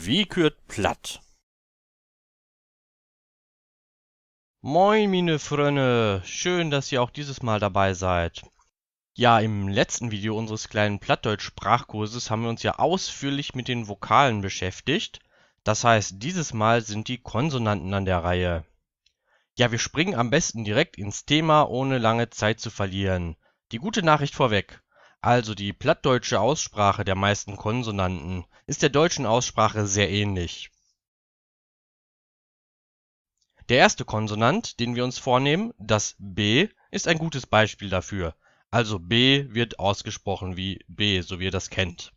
Wie kürt platt? Moin, mine Frönne, schön, dass ihr auch dieses Mal dabei seid. Ja, im letzten Video unseres kleinen Plattdeutsch-Sprachkurses haben wir uns ja ausführlich mit den Vokalen beschäftigt. Das heißt, dieses Mal sind die Konsonanten an der Reihe. Ja, wir springen am besten direkt ins Thema, ohne lange Zeit zu verlieren. Die gute Nachricht vorweg. Also die plattdeutsche Aussprache der meisten Konsonanten ist der deutschen Aussprache sehr ähnlich. Der erste Konsonant, den wir uns vornehmen, das B, ist ein gutes Beispiel dafür. Also B wird ausgesprochen wie B, so wie ihr das kennt.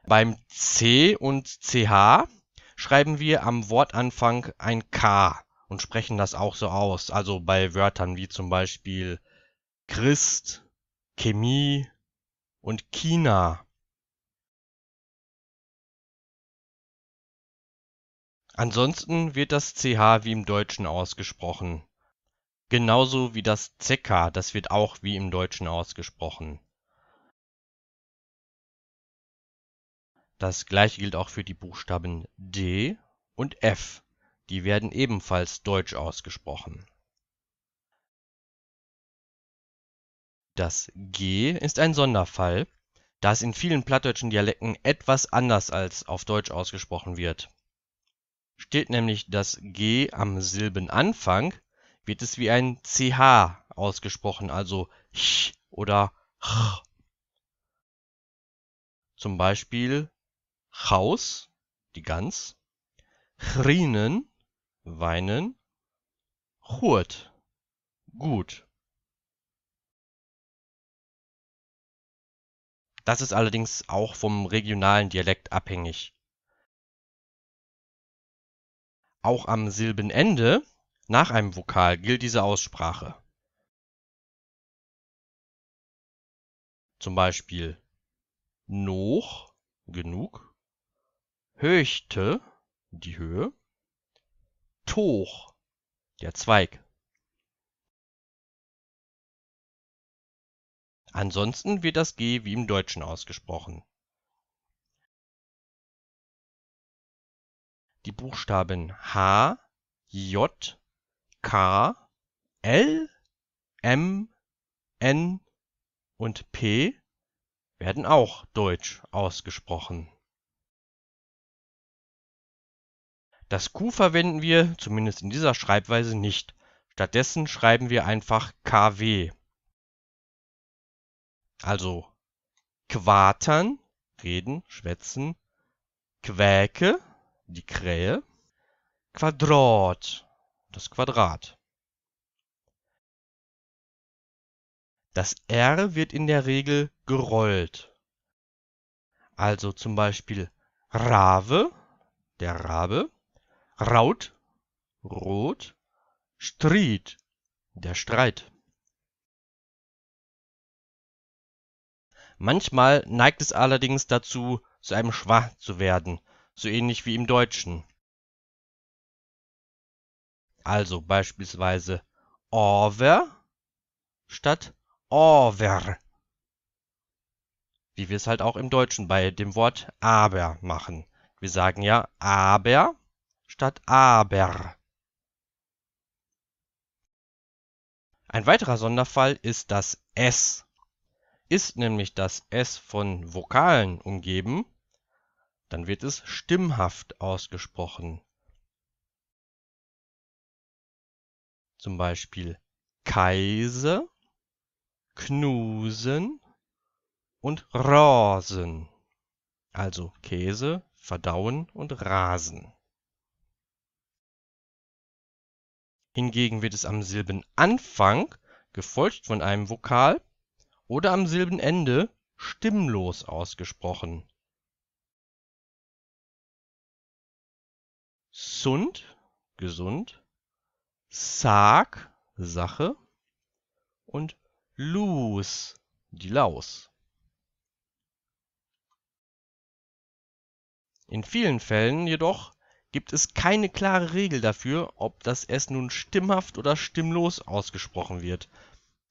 Beim C und CH schreiben wir am Wortanfang ein K und sprechen das auch so aus. Also bei Wörtern wie zum Beispiel Christ, Chemie und China. Ansonsten wird das CH wie im Deutschen ausgesprochen. Genauso wie das CK, das wird auch wie im Deutschen ausgesprochen. Das gleiche gilt auch für die Buchstaben D und F. Die werden ebenfalls deutsch ausgesprochen. Das G ist ein Sonderfall, da es in vielen plattdeutschen Dialekten etwas anders als auf Deutsch ausgesprochen wird. Steht nämlich das G am Silbenanfang, wird es wie ein CH ausgesprochen, also ch oder ch. Zum Beispiel Chaus, die Gans, chrinen, weinen, churt, gut. Das ist allerdings auch vom regionalen Dialekt abhängig. Auch am Silbenende nach einem Vokal gilt diese Aussprache. Zum Beispiel noch, genug, höchte, die Höhe, toch, der Zweig. Ansonsten wird das G wie im Deutschen ausgesprochen. Die Buchstaben H, J, K, L, M, N und P werden auch deutsch ausgesprochen. Das Q verwenden wir, zumindest in dieser Schreibweise, nicht. Stattdessen schreiben wir einfach KW. Also quatern, reden, schwätzen, quäke, die Krähe, Quadrat, das Quadrat. Das R wird in der Regel gerollt. Also zum Beispiel Rave, der Rabe, Raut, rot, Stried, der Streit. Manchmal neigt es allerdings dazu, zu einem Schwa zu werden, so ähnlich wie im Deutschen. Also beispielsweise over statt over, wie wir es halt auch im Deutschen bei dem Wort aber machen. Wir sagen ja aber statt aber. Ein weiterer Sonderfall ist das S. Ist nämlich das S von Vokalen umgeben, dann wird es stimmhaft ausgesprochen. Zum Beispiel Käse, Knusen und Rasen. Also Käse, verdauen und rasen. Hingegen wird es am Silbenanfang, gefolgt von einem Vokal, oder am Silbenende stimmlos ausgesprochen. Sund, gesund, Sag, Sache und Lus, die Laus. In vielen Fällen jedoch gibt es keine klare Regel dafür, ob das S nun stimmhaft oder stimmlos ausgesprochen wird.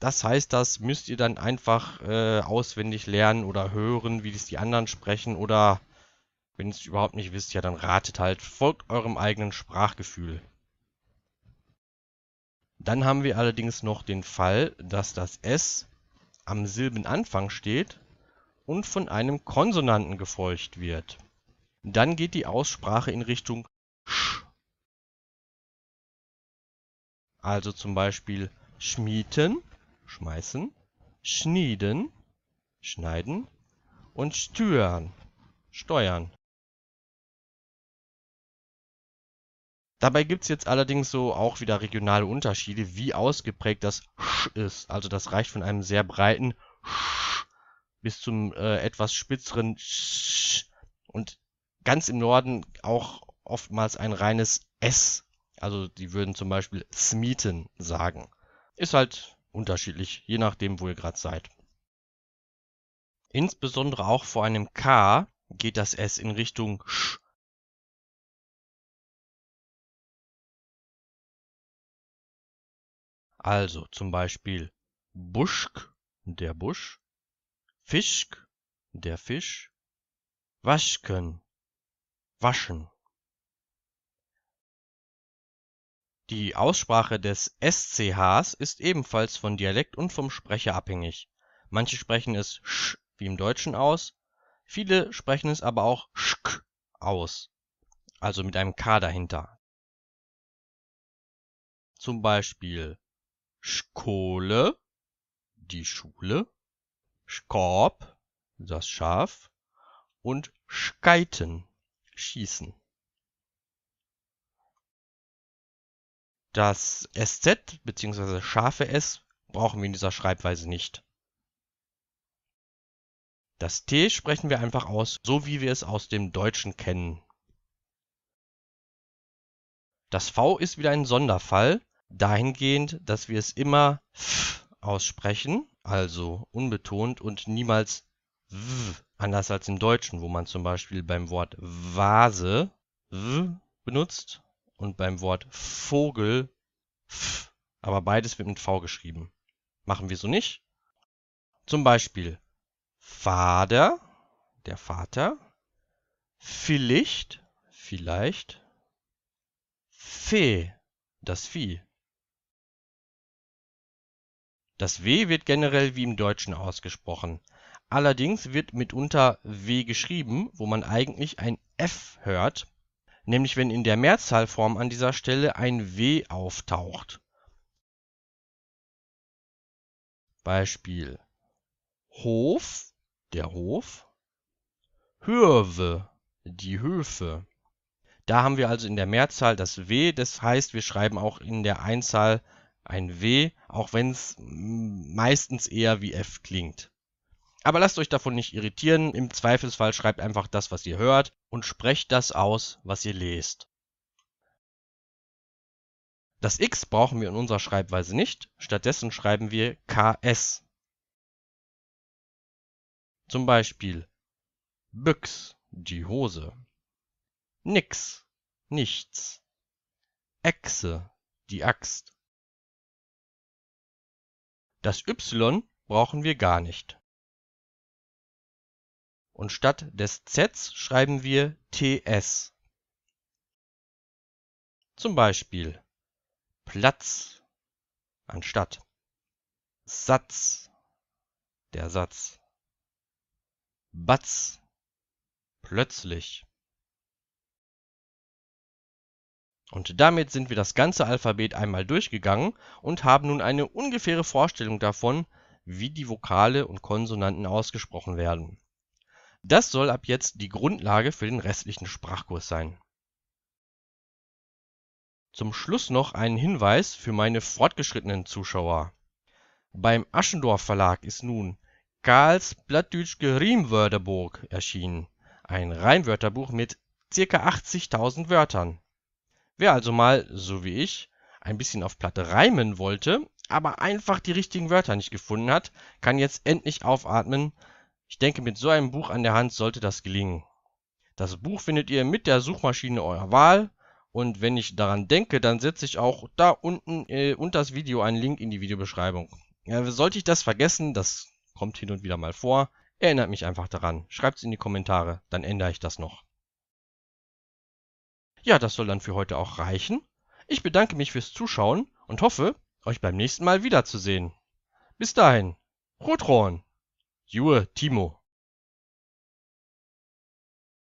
Das heißt, das müsst ihr dann einfach auswendig lernen oder hören, wie das die anderen sprechen. Oder wenn ihr es überhaupt nicht wisst, ja, dann ratet halt, folgt eurem eigenen Sprachgefühl. Dann haben wir allerdings noch den Fall, dass das S am Silbenanfang steht und von einem Konsonanten gefolgt wird. Dann geht die Aussprache in Richtung sch. Also zum Beispiel schmieden, schmeißen, schnieden, schneiden und steuern, steuern. Dabei gibt es jetzt allerdings so auch wieder regionale Unterschiede, wie ausgeprägt das sch ist. Also das reicht von einem sehr breiten sch bis zum etwas spitzeren sch und ganz im Norden auch oftmals ein reines S. Also die würden zum Beispiel smieten sagen. Ist halt unterschiedlich, je nachdem, wo ihr gerade seid. Insbesondere auch vor einem K geht das S in Richtung sch. Also zum Beispiel Buschk, der Busch, Fischk, der Fisch, Waschken, waschen. Die Aussprache des SCHs ist ebenfalls von Dialekt und vom Sprecher abhängig. Manche sprechen es sch wie im Deutschen aus, viele sprechen es aber auch schk aus, also mit einem K dahinter. Zum Beispiel Schkole, die Schule, Schkorb, das Schaf und Schkeiten, schießen. Das SZ bzw. scharfe S brauchen wir in dieser Schreibweise nicht. Das T sprechen wir einfach aus, so wie wir es aus dem Deutschen kennen. Das V ist wieder ein Sonderfall, dahingehend, dass wir es immer f aussprechen, also unbetont und niemals w, anders als im Deutschen, wo man zum Beispiel beim Wort Vase w benutzt und beim Wort Vogel f, aber beides wird mit V geschrieben. Machen wir so nicht. Zum Beispiel Vater, der Vater, Villicht, vielleicht, Vieh, das Vieh. Das W wird generell wie im Deutschen ausgesprochen. Allerdings wird mitunter W geschrieben, wo man eigentlich ein F hört, nämlich wenn in der Mehrzahlform an dieser Stelle ein W auftaucht. Beispiel Hof, der Hof, Höwe, die Höfe. Da haben wir also in der Mehrzahl das W, das heißt, wir schreiben auch in der Einzahl ein W, auch wenn es meistens eher wie F klingt. Aber lasst euch davon nicht irritieren, im Zweifelsfall schreibt einfach das, was ihr hört und sprecht das aus, was ihr lest. Das X brauchen wir in unserer Schreibweise nicht, stattdessen schreiben wir KS. Zum Beispiel Büchs, die Hose, Nix, nichts, Echse, die Axt. Das Y brauchen wir gar nicht. Und statt des Zs schreiben wir TS. Zum Beispiel Platz anstatt Satz, der Satz. Batz, plötzlich. Und damit sind wir das ganze Alphabet einmal durchgegangen und haben nun eine ungefähre Vorstellung davon, wie die Vokale und Konsonanten ausgesprochen werden. Das soll ab jetzt die Grundlage für den restlichen Sprachkurs sein. Zum Schluss noch ein Hinweis für meine fortgeschrittenen Zuschauer. Beim Aschendorff Verlag ist nun Karls Plattdütschke Riemwörterbuch erschienen, ein Reimwörterbuch mit ca. 80.000 Wörtern. Wer also mal, so wie ich, ein bisschen auf Platte reimen wollte, aber einfach die richtigen Wörter nicht gefunden hat, kann jetzt endlich aufatmen. Ich denke, mit so einem Buch an der Hand sollte das gelingen. Das Buch findet ihr mit der Suchmaschine eurer Wahl und wenn ich daran denke, dann setze ich auch da unten unter das Video einen Link in die Videobeschreibung. Ja, sollte ich das vergessen, das kommt hin und wieder mal vor, erinnert mich einfach daran. Schreibt's in die Kommentare, dann ändere ich das noch. Ja, das soll dann für heute auch reichen. Ich bedanke mich fürs Zuschauen und hoffe, euch beim nächsten Mal wiederzusehen. Bis dahin, Rotron, Jue Timo.